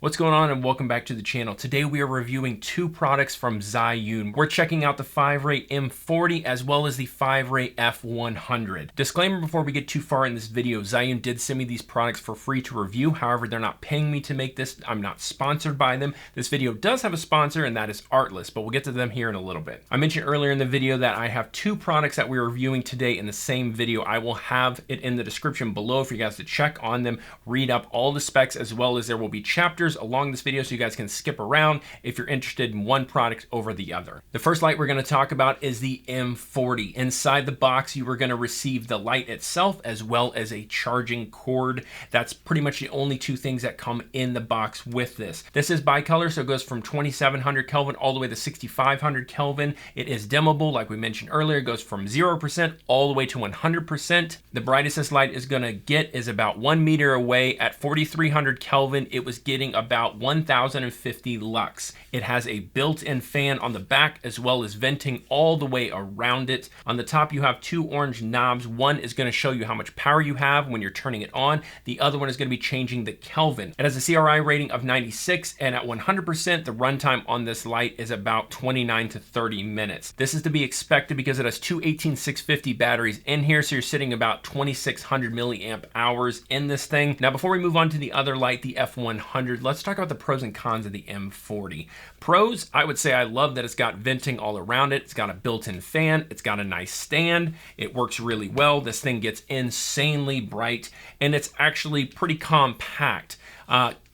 What's going on, and welcome back to the channel. Today we are reviewing two products from Zhiyun. We're checking out the FiveRay M40 as well as the FiveRay F100. Disclaimer before we get too far in this video, Zhiyun did send me these products for free to review. However, they're not paying me to make this. I'm not sponsored by them. This video does have a sponsor, and that is Artless, but we'll get to them here in a little bit. I mentioned earlier in the video that I have two products that we're reviewing today in the same video. I will have it in the description below for you guys to check on them, read up all the specs, as well as there will be chapters along this video so you guys can skip around if you're interested in one product over the other. The first light we're going to talk about is the M40. Inside the box, you are going to receive the light itself as well as a charging cord. That's pretty much the only two things that come in the box with this. This is bicolor, so it goes from 2700 Kelvin all the way to 6500 Kelvin. It is dimmable, like we mentioned earlier. It goes from 0% all the way to 100%. The brightest this light is going to get is about 1 meter away at 4300 Kelvin. It was getting about 1050 lux. It has a built-in fan on the back as well as venting all the way around it. On the top you have two orange knobs. One is going to show you how much power you have when you're turning it on. The other one is going to be changing the Kelvin. It has a CRI rating of 96, and at 100% the runtime on this light is about 29 to 30 minutes. This is to be expected because it has two 18650 batteries in here, so you're sitting about 2600 milliamp hours in this thing. Now before we move on to the other light, the F100, let's talk about the pros and cons of the M40. Pros, I would say I love that it's got venting all around it. It's got a built-in fan. It's got a nice stand. It works really well. This thing gets insanely bright, and it's actually pretty compact.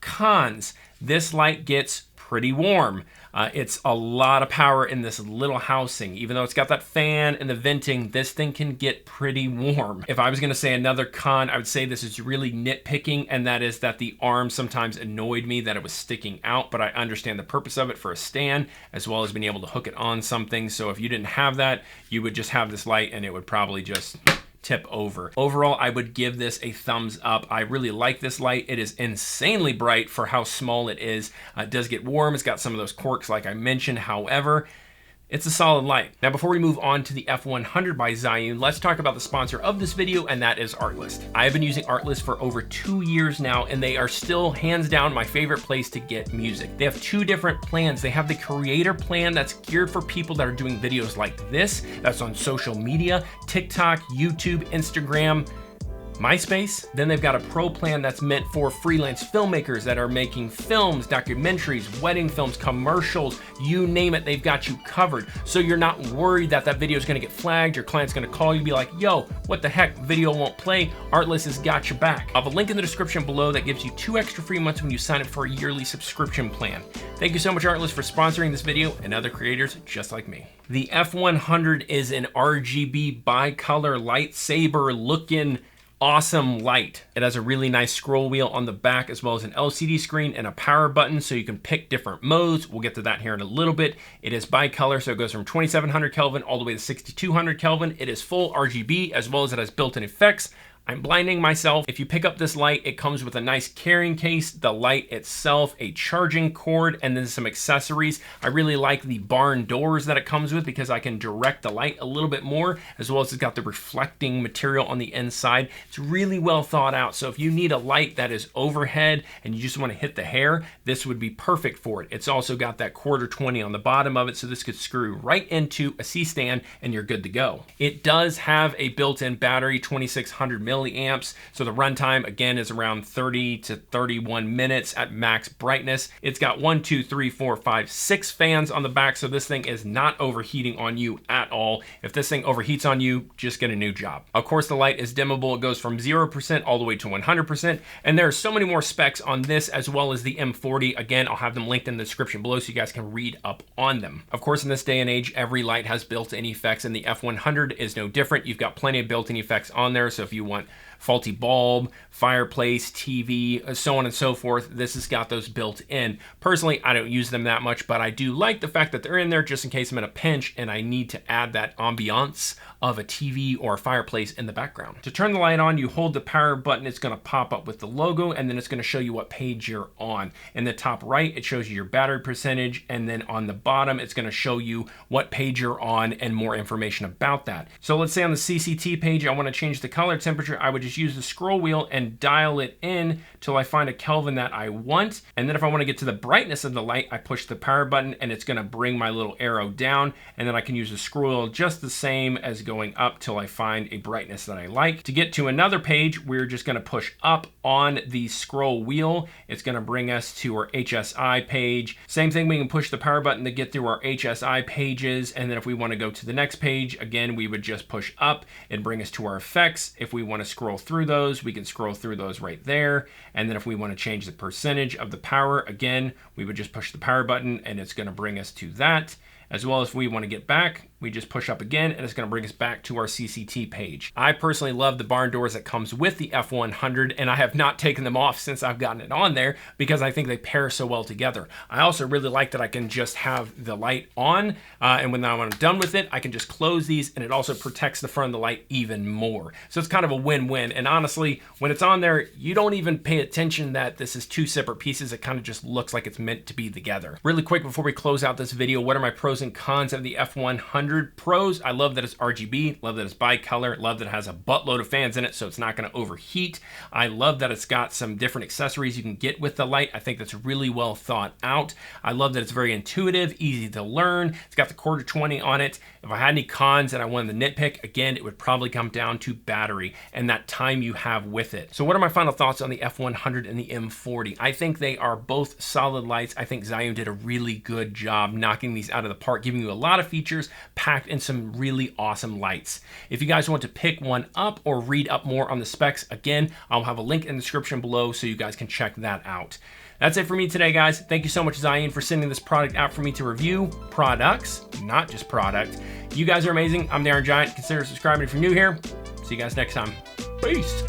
Cons, this light gets pretty warm. It's a lot of power in this little housing. Even though it's got that fan and the venting, this thing can get pretty warm. If I was gonna say another con, I would say this is really nitpicking, and that is that the arm sometimes annoyed me that it was sticking out, but I understand the purpose of it for a stand, as well as being able to hook it on something. So if you didn't have that, you would just have this light and it would probably just tip over. Overall, I would give this a thumbs up. I really like this light. It is insanely bright for how small it is. It does get warm. It's got some of those quirks like I mentioned. However, it's a solid light. Now, before we move on to the F100 by Zhiyun, let's talk about the sponsor of this video, and that is Artless. I have been using Artless for over 2 years now, and they are still hands down my favorite place to get music. They have two different plans. They have the creator plan that's geared for people that are doing videos like this, that's on social media, TikTok, YouTube, Instagram, MySpace. Then they've got a pro plan that's meant for freelance filmmakers that are making films, documentaries, wedding films, commercials, you name it, they've got you covered. So you're not worried that that video is gonna get flagged. Your client's gonna call you and be like, yo, what the heck, video won't play. Artless has got your back. I'll have a link in the description below that gives you 2 extra free months when you sign up for a yearly subscription plan. Thank you so much, Artless, for sponsoring this video and other creators just like me. The F100 is an RGB bicolor lightsaber looking awesome light. It has a really nice scroll wheel on the back as well as an LCD screen and a power button so you can pick different modes. We'll get to that here in a little bit. It is bicolor, so it goes from 2700 Kelvin all the way to 6200 Kelvin. It is full RGB as well as it has built-in effects. I'm blinding myself. If you pick up this light, it comes with a nice carrying case, the light itself, a charging cord, and then some accessories. I really like the barn doors that it comes with because I can direct the light a little bit more, as well as it's got the reflecting material on the inside. It's really well thought out. So if you need a light that is overhead and you just want to hit the hair, this would be perfect for it. It's also got that quarter 20 on the bottom of it, so this could screw right into a C-stand and you're good to go. It does have a built-in battery, 2600 milliamps. So the runtime again is around 30 to 31 minutes at max brightness. It's got 6 fans on the back, so this thing is not overheating on you at all. If this thing overheats on you, just get a new job. Of course, the light is dimmable. It goes from 0% all the way to 100%, and there are so many more specs on this as well as the M40. Again, I'll have them linked in the description below so you guys can read up on them. Of course, in this day and age, every light has built-in effects, and the F100 is no different. You've got plenty of built-in effects on there, so if you want faulty bulb, fireplace, TV, so on and so forth, this has got those built in. Personally, I don't use them that much, but I do like the fact that they're in there just in case I'm in a pinch and I need to add that ambiance of a TV or a fireplace in the background. To turn the light on, you hold the power button. It's going to pop up with the logo, and then it's going to show you what page you're on. In the top right, it shows you your battery percentage, and then on the bottom, it's going to show you what page you're on and more information about that. So let's say on the CCT page, I want to change the color temperature. I would just use the scroll wheel and dial it in till I find a Kelvin that I want. And then if I want to get to the brightness of the light, I push the power button and it's going to bring my little arrow down. And then I can use the scroll wheel just the same as going up till I find a brightness that I like. To get to another page, we're just going to push up on the scroll wheel. It's going to bring us to our HSI page. Same thing, we can push the power button to get through our HSI pages. And then if we want to go to the next page, again, we would just push up and bring us to our effects. If we want to scroll through those, we can scroll through those right there. And then if we want to change the percentage of the power, again, we would just push the power button and it's going to bring us to that. As well as if we want to get back, we just push up again and it's going to bring us back to our CCT page. I personally love the barn doors that comes with the F100, and I have not taken them off since I've gotten it on there because I think they pair so well together. I also really like that I can just have the light on, and when I'm done with it, I can just close these, and it also protects the front of the light even more. So it's kind of a win-win, and honestly, when it's on there, you don't even pay attention that this is two separate pieces. It kind of just looks like it's meant to be together. Really quick before we close out this video, what are my pros and cons of the F100 Pros? I love that it's RGB, love that it's bicolor, love that it has a buttload of fans in it so it's not going to overheat. I love that it's got some different accessories you can get with the light. I think that's really well thought out. I love that it's very intuitive, easy to learn. It's got the quarter 20 on it. If I had any cons and I wanted to nitpick, again, it would probably come down to battery and that time you have with it. So what are my final thoughts on the F100 and the M40? I think they are both solid lights. I think Zhiyun did a really good job knocking these out of the park, giving you a lot of features packed in some really awesome lights. If you guys want to pick one up or read up more on the specs, again, I'll have a link in the description below so you guys can check that out. That's it for me today, guys. Thank you so much, Zhiyun, for sending this product out for me to review. Products, not just product. You guys are amazing. I'm the Iron Giant. Consider subscribing if you're new here. See you guys next time. Peace.